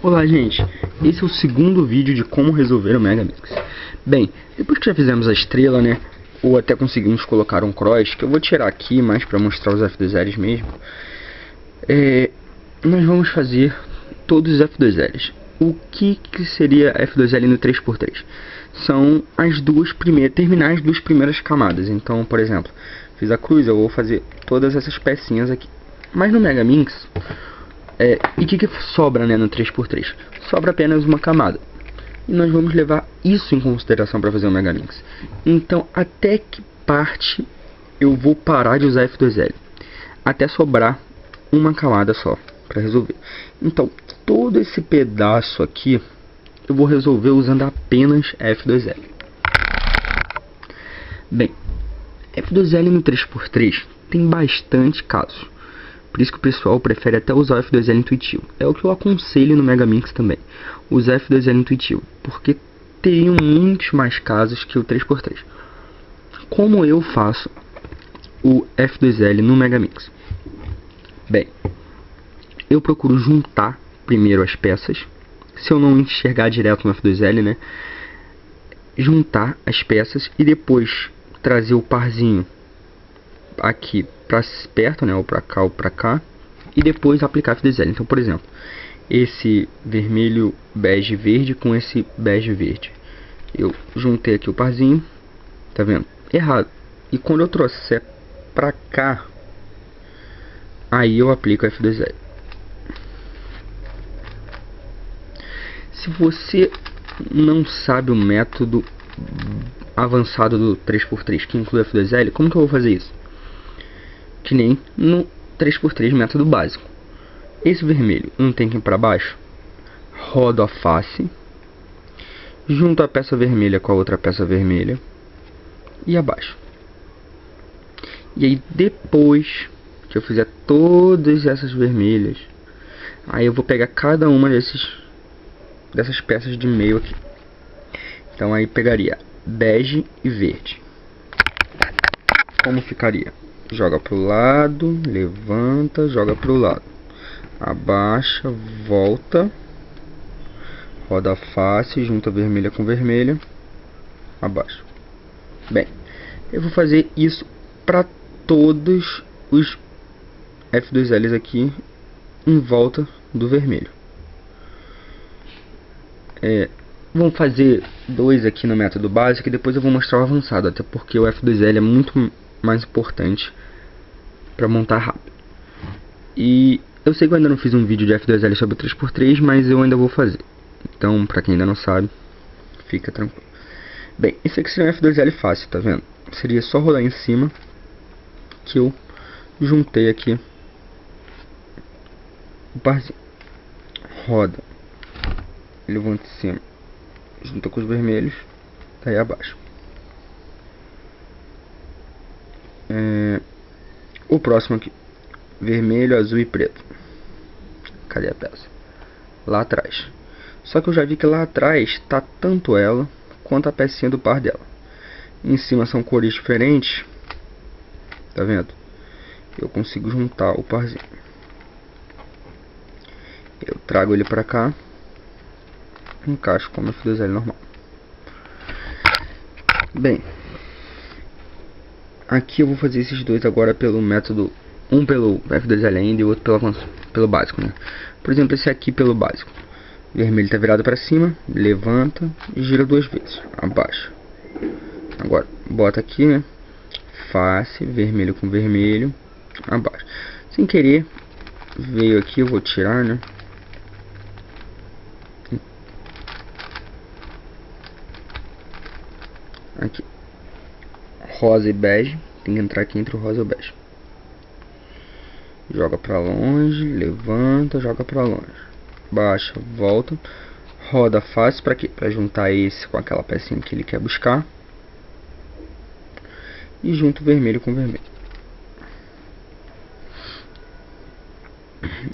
Olá gente, esse é o segundo vídeo de como resolver o Megamix. Bem, depois que já fizemos a estrela, né, ou até conseguimos colocar um cross, que eu vou tirar aqui mais para mostrar os F2Ls mesmo, nós vamos fazer todos os F2Ls. O que seria F2L no 3x3? São as terminar as duas primeiras camadas. Então, por exemplo, fiz a cruz, eu vou fazer todas essas pecinhas aqui. Mas no Megamix, e o que sobra, né, no 3x3? Sobra apenas uma camada. E nós vamos levar isso em consideração para fazer o Megamix. Então, até que parte eu vou parar de usar F2L? Até sobrar uma camada só para resolver. Então, todo esse pedaço aqui eu vou resolver usando apenas F2L. Bem, F2L no 3x3 tem bastante casos. Por isso que o pessoal prefere até usar o F2L intuitivo. É o que eu aconselho no Megamix também. Usar F2L intuitivo. Porque teriam muitos mais casos que o 3x3. Como eu faço o F2L no Megamix? Bem, eu procuro juntar primeiro as peças. Se eu não enxergar direto no F2L, né? Juntar as peças e depois trazer o parzinho aqui para perto, né, ou para cá ou para cá, e depois aplicar F2L. Então, por exemplo, esse vermelho bege verde com esse bege verde, eu juntei aqui o parzinho, tá vendo? Errado. E quando eu trouxer para cá, aí eu aplico F2L. Se você não sabe o método avançado do 3x3 que inclui F2L, como que eu vou fazer isso? Que nem no 3x3 método básico. Esse vermelho não tem que ir para baixo, rodo a face, junto a peça vermelha com a outra peça vermelha e abaixo. E aí depois que eu fizer todas essas vermelhas, aí eu vou pegar cada uma dessas peças de meio aqui. Então aí pegaria bege e verde. Como ficaria? Joga pro lado, levanta, joga pro lado, abaixa, volta, roda a face, junta vermelha com vermelha, abaixa. Bem, eu vou fazer isso para todos os F2Ls aqui em volta do vermelho. Vamos fazer dois aqui no método básico e depois eu vou mostrar o avançado, até porque o F2L é muito mais importante para montar rápido. E eu sei que eu ainda não fiz um vídeo de F2L sobre 3x3, mas eu ainda vou fazer. Então, para quem ainda não sabe, fica tranquilo. Bem, esse aqui seria um F2L fácil, tá vendo? Seria só rodar em cima, que eu juntei aqui o parzinho. Roda, levanta em cima, junta com os vermelhos, daí abaixo. O próximo aqui, vermelho, azul e preto. Cadê a peça? Lá atrás. Só que eu já vi que lá atrás tá tanto ela quanto a pecinha do par dela. Em cima são cores diferentes, tá vendo? Eu consigo juntar o parzinho. Eu trago ele pra cá, encaixo como F2L normal. Bem, aqui eu vou fazer esses dois agora pelo método, um pelo F2L ainda e o outro pelo básico, né? Por exemplo, esse aqui pelo básico. Vermelho está virado para cima, levanta e gira duas vezes, abaixa. Agora, bota aqui, né? Face, vermelho com vermelho, abaixa. Sem querer, veio aqui, eu vou tirar, né? Aqui, rosa e bege, tem que entrar aqui entre o rosa e o bege. Joga pra longe, levanta, joga pra longe, baixa, volta, roda a face para quê? Para juntar esse com aquela pecinha que ele quer buscar e junta o vermelho com o vermelho.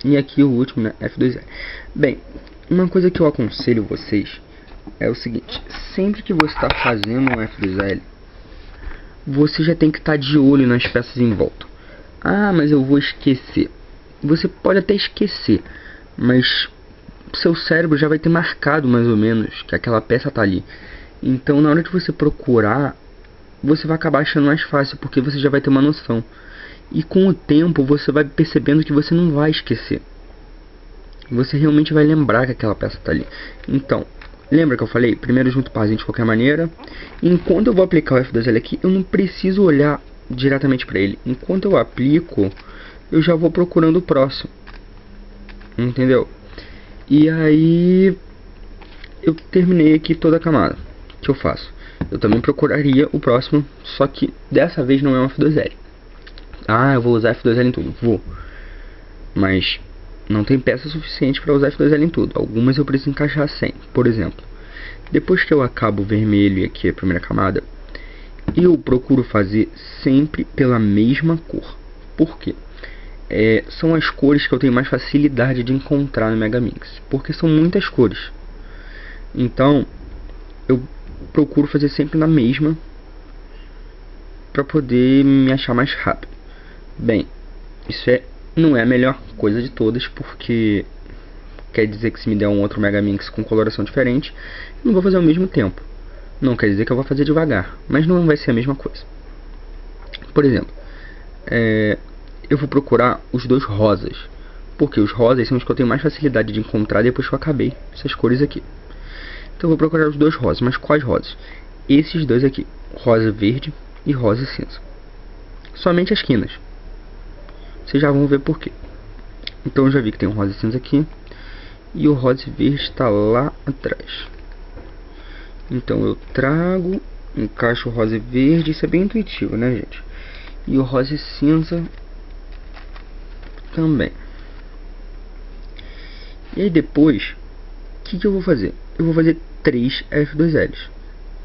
E aqui o último, né, F2L. Bem, uma coisa que eu aconselho vocês é o seguinte: sempre que você está fazendo um F2L, você já tem que estar de olho nas peças em volta. Ah, mas eu vou esquecer. Você pode até esquecer, mas seu cérebro já vai ter marcado mais ou menos que aquela peça tá ali. Então na hora de você procurar, você vai acabar achando mais fácil, porque você já vai ter uma noção. E com o tempo você vai percebendo que você não vai esquecer. Você realmente vai lembrar que aquela peça tá ali. Então, lembra que eu falei? Primeiro junto o parzinho de qualquer maneira. Enquanto eu vou aplicar o F2L aqui, eu não preciso olhar diretamente para ele. Enquanto eu aplico, eu já vou procurando o próximo. Entendeu? E aí, eu terminei aqui toda a camada. O que eu faço? Eu também procuraria o próximo, só que dessa vez não é um F2L. Ah, eu vou usar F2L em tudo. Vou. Mas não tem peça suficiente para usar F2L em tudo. Algumas eu preciso encaixar sem. Por exemplo, depois que eu acabo o vermelho e aqui a primeira camada, eu procuro fazer sempre pela mesma cor. Por quê? São as cores que eu tenho mais facilidade de encontrar no Megamix, porque são muitas cores. Então eu procuro fazer sempre na mesma para poder me achar mais rápido. Bem, isso não é a melhor coisa de todas, porque quer dizer que se me der um outro Megamix com coloração diferente, eu não vou fazer ao mesmo tempo. Não quer dizer que eu vou fazer devagar, mas não vai ser a mesma coisa. Por exemplo, eu vou procurar os dois rosas, porque os rosas são os que eu tenho mais facilidade de encontrar depois que eu acabei essas cores aqui. Então eu vou procurar os dois rosas, mas quais rosas? Esses dois aqui, rosa verde e rosa cinza. Somente as quinas. Vocês já vão ver por quê. Então eu já vi que tem um rosa cinza aqui e o rosa verde está lá atrás. Então eu trago, encaixo o rosa verde, isso é bem intuitivo, né, gente? E o rosa cinza também. E aí depois, o que eu vou fazer? Eu vou fazer 3 F2Ls.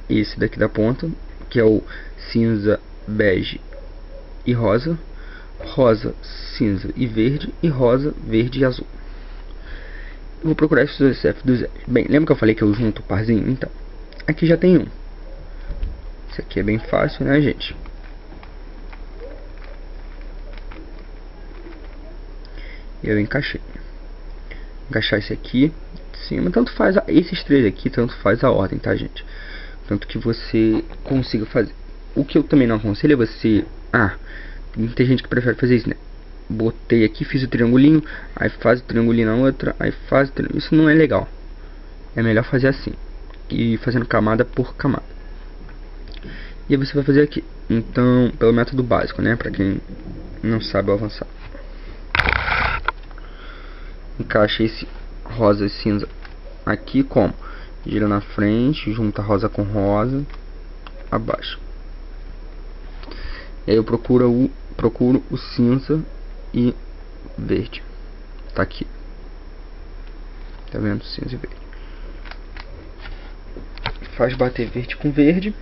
Esse daqui da ponta, que é o cinza, bege e rosa. Rosa, cinza e verde. E rosa, verde e azul. Eu vou procurar esses dois F2Ls. Bem, lembra que eu falei que eu junto o parzinho? Então, aqui já tem um. Isso aqui é bem fácil, né, gente? Eu encaixei. Encaixar esse aqui em cima. Tanto faz esses três aqui, tanto faz a ordem, tá, gente? Tanto que você consiga fazer. O que eu também não aconselho é você... tem gente que prefere fazer isso, né? Botei aqui, fiz o triangulinho, aí faz o triangulinho na outra, aí faz o triangulinho. Isso não é legal. É melhor fazer assim. E fazendo camada por camada. E aí você vai fazer aqui. Então, pelo método básico, né? Pra quem não sabe avançar. Encaixa esse rosa e cinza aqui como? Gira na frente, junta rosa com rosa, abaixa. E aí eu procuro o cinza e verde. Tá aqui. Tá vendo? Cinza e verde. Faz bater verde com verde.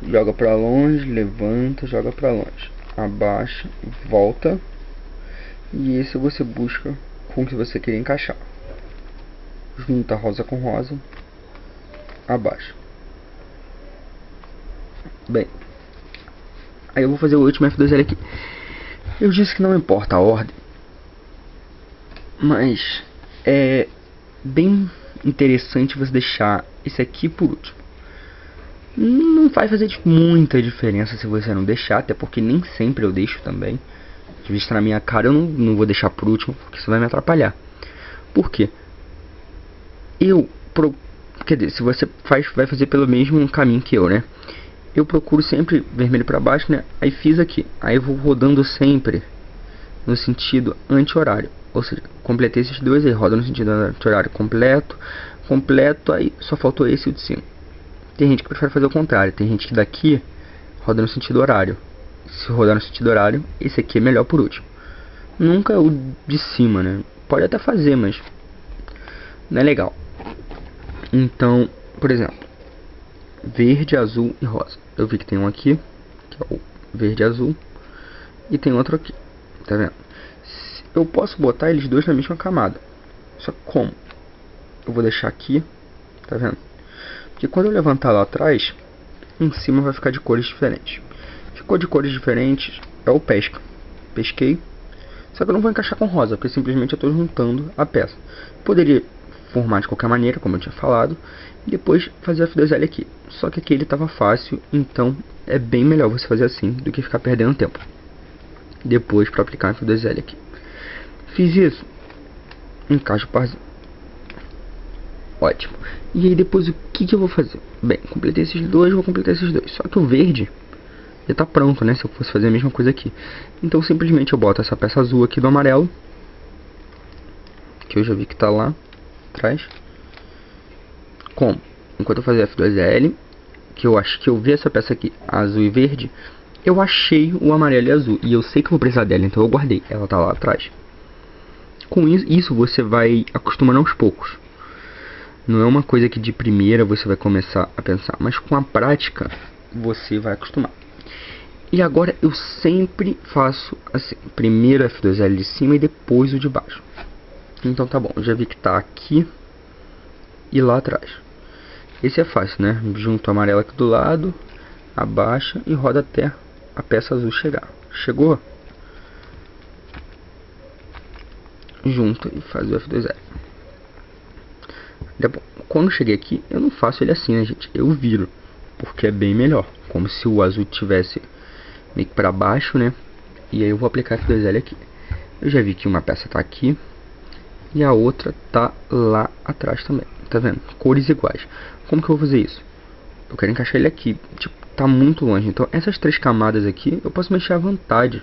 Joga pra longe, levanta, joga pra longe. Abaixa, volta. E esse você busca com o que você queria encaixar. Junta rosa com rosa. Abaixa. Bem, aí eu vou fazer o último F2L aqui. Eu disse que não importa a ordem, mas é bem interessante você deixar esse aqui por último. Não vai fazer muita diferença se você não deixar, até porque nem sempre eu deixo também. De vista na minha cara, eu não vou deixar por último, porque isso vai me atrapalhar. Por quê? Quer dizer, se você vai fazer pelo mesmo caminho que eu, né? Eu procuro sempre vermelho para baixo, né? Aí fiz aqui. Aí eu vou rodando sempre no sentido anti-horário. Ou seja, completei esses dois aí, roda no sentido anti-horário completo. Completo, aí só faltou esse e o de cima. Tem gente que prefere fazer o contrário. Tem gente que daqui roda no sentido horário. Se rodar no sentido horário, esse aqui é melhor por último. Nunca o de cima, né? Pode até fazer, mas não é legal. Então, por exemplo, verde, azul e rosa. Eu vi que tem um aqui, que é o verde e azul, e tem outro aqui, tá vendo? Eu posso botar eles dois na mesma camada. Só que como? Eu vou deixar aqui, tá vendo? Porque quando eu levantar lá atrás, em cima vai ficar de cores diferentes. Ficou de cores diferentes, é o pesca. Pesquei, Só que eu não vou encaixar com rosa, porque simplesmente eu estou juntando a peça. Poderia formar de qualquer maneira, como eu tinha falado, e depois fazer o F2L aqui. Só que aqui ele estava fácil, então é bem melhor você fazer assim do que ficar perdendo tempo depois para aplicar o F2L aqui. Fiz isso, encaixo o parzinho. Ótimo. E aí depois o que eu vou fazer? Bem, completei esses dois, vou completar esses dois. Só que o verde já está pronto, né? Se eu fosse fazer a mesma coisa aqui. Então simplesmente eu boto essa peça azul aqui do amarelo, que eu já vi que está lá atrás. Como? Enquanto eu fazia F2L, que eu acho que eu vi essa peça aqui, azul e verde, eu achei o amarelo e azul. E eu sei que eu vou precisar dela, então eu guardei. Ela tá lá atrás. Com isso você vai acostumando aos poucos. Não é uma coisa que de primeira você vai começar a pensar, mas com a prática você vai acostumar. E agora eu sempre faço assim, primeiro F2L de cima e depois o de baixo. Então tá bom, eu já vi que tá aqui e lá atrás. Esse é fácil, né? Junto o amarelo aqui do lado, abaixa e roda até a peça azul chegar. Chegou? Junta e faz o F2L. Quando eu cheguei aqui, eu não faço ele assim, né, gente? Eu viro, porque é bem melhor. Como se o azul tivesse meio que pra baixo, né? E aí eu vou aplicar F2L aqui. Eu já vi que uma peça tá aqui e a outra tá lá atrás também. Tá vendo? Cores iguais. Como que eu vou fazer isso? Eu quero encaixar ele aqui. Tipo, tá muito longe. Então essas três camadas aqui eu posso mexer à vontade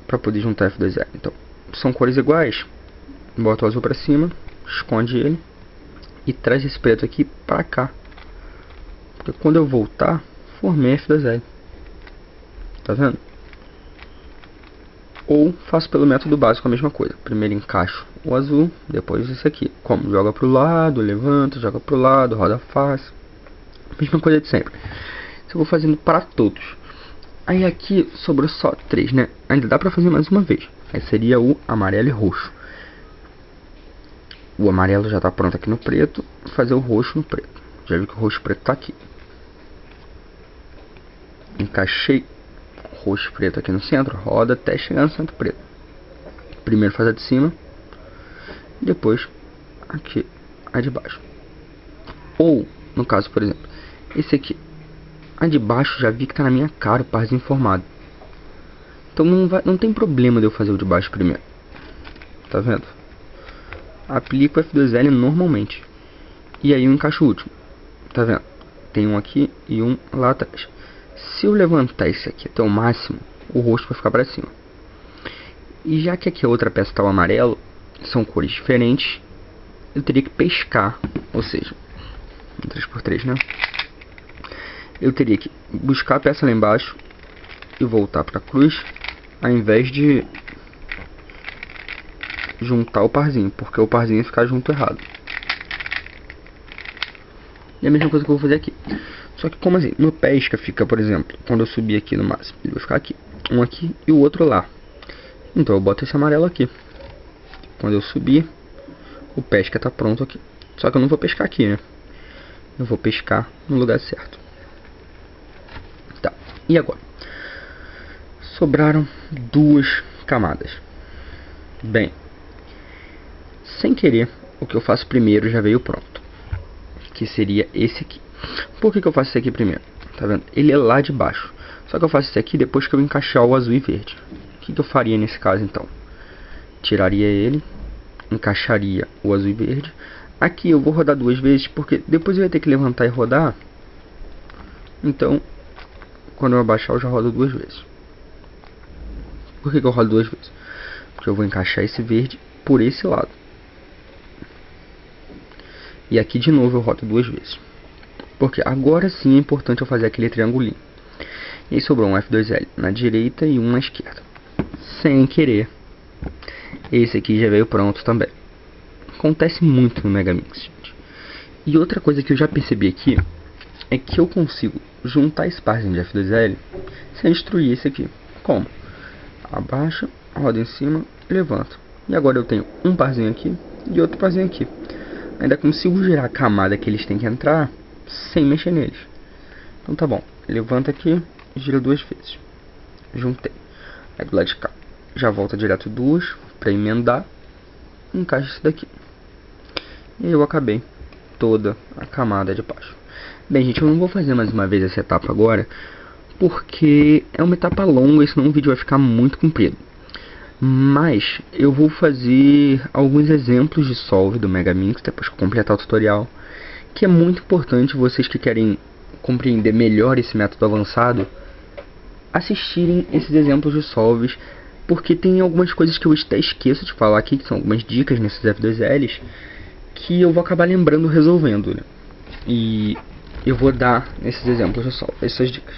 pra poder juntar F2L. Então, são cores iguais. Bota o azul pra cima, esconde ele e traz esse preto aqui pra cá. Porque quando eu voltar, formei F2L. Tá vendo? Ou faço pelo método básico a mesma coisa. Primeiro encaixo o azul, depois esse aqui. Como? Joga pro lado, levanta, joga pro lado, roda face. Mesma coisa de sempre. Isso eu vou fazendo para todos. Aí aqui sobrou só 3, né? Ainda dá pra fazer mais uma vez. Aí seria o amarelo e roxo. O amarelo já tá pronto aqui no preto. Vou fazer o roxo no preto. Já vi que o roxo e preto tá aqui. Encaixei roxo e preto aqui no centro. Roda até chegar no centro preto. Primeiro faz a de cima. Depois aqui a de baixo. Ou, no caso, por exemplo, esse aqui. A de baixo já vi que tá na minha cara o parzinho formado. Então não tem problema de eu fazer o de baixo primeiro. Tá vendo? Aplico o F2L normalmente. E aí eu encaixo o último. Tá vendo? Tem um aqui e um lá atrás. Se eu levantar esse aqui até o máximo, o rosto vai ficar para cima. E já que aqui a outra peça está o amarelo, são cores diferentes, eu teria que pescar, ou seja, 3x3, né? Eu teria que buscar a peça lá embaixo e voltar para a cruz, ao invés de juntar o parzinho, porque o parzinho ia ficar junto errado. E a mesma coisa que eu vou fazer aqui. Só que como assim? No pesca fica, por exemplo, quando eu subir aqui no máximo, ele vai ficar aqui. Um aqui e o outro lá. Então eu boto esse amarelo aqui. Quando eu subir, o pesca tá pronto aqui. Só que eu não vou pescar aqui, né? Eu vou pescar no lugar certo. Tá, e agora? Sobraram 2 camadas. Bem, sem querer, o que eu faço primeiro já veio pronto. Que seria esse aqui. Por que eu faço esse aqui primeiro? Tá vendo? Ele é lá de baixo. Só que eu faço esse aqui depois que eu encaixar o azul e verde. O que eu faria nesse caso então? Tiraria ele, encaixaria o azul e verde. Aqui eu vou rodar 2 vezes, porque depois eu ia ter que levantar e rodar. Então, quando eu abaixar eu já rodo 2 vezes. Por que eu rodo 2 vezes? Porque eu vou encaixar esse verde por esse lado. E aqui de novo eu rodo 2 vezes. Porque agora sim é importante eu fazer aquele triangulinho. E aí sobrou um F2L na direita e um na esquerda. Sem querer. Esse aqui já veio pronto também. Acontece muito no Megamix, gente. E outra coisa que eu já percebi aqui é que eu consigo juntar esse parzinho de F2L sem destruir esse aqui. Como? Abaixa, roda em cima, levanta. E agora eu tenho um parzinho aqui e outro parzinho aqui. Ainda consigo girar a camada que eles têm que entrar sem mexer neles. Então tá bom. Levanta aqui, gira 2 vezes. Juntei. Aí do lado de cá. já volta direto 2 para emendar, encaixa isso daqui. E eu acabei toda a camada de baixo. Bem, gente, eu não vou fazer mais uma vez essa etapa agora, porque é uma etapa longa e senão o vídeo vai ficar muito comprido. Mas eu vou fazer alguns exemplos de solve do Megamix depois que eu completar o tutorial, que é muito importante vocês que querem compreender melhor esse método avançado assistirem esses exemplos de solves, porque tem algumas coisas que eu até esqueço de falar aqui, que são algumas dicas nesses F2Ls, que eu vou acabar lembrando resolvendo, né? E eu vou dar nesses exemplos de solve, essas dicas.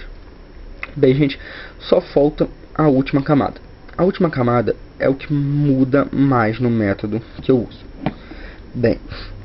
Bem, gente, só falta a última camada. A última camada é o que muda mais no método que eu uso. Bem,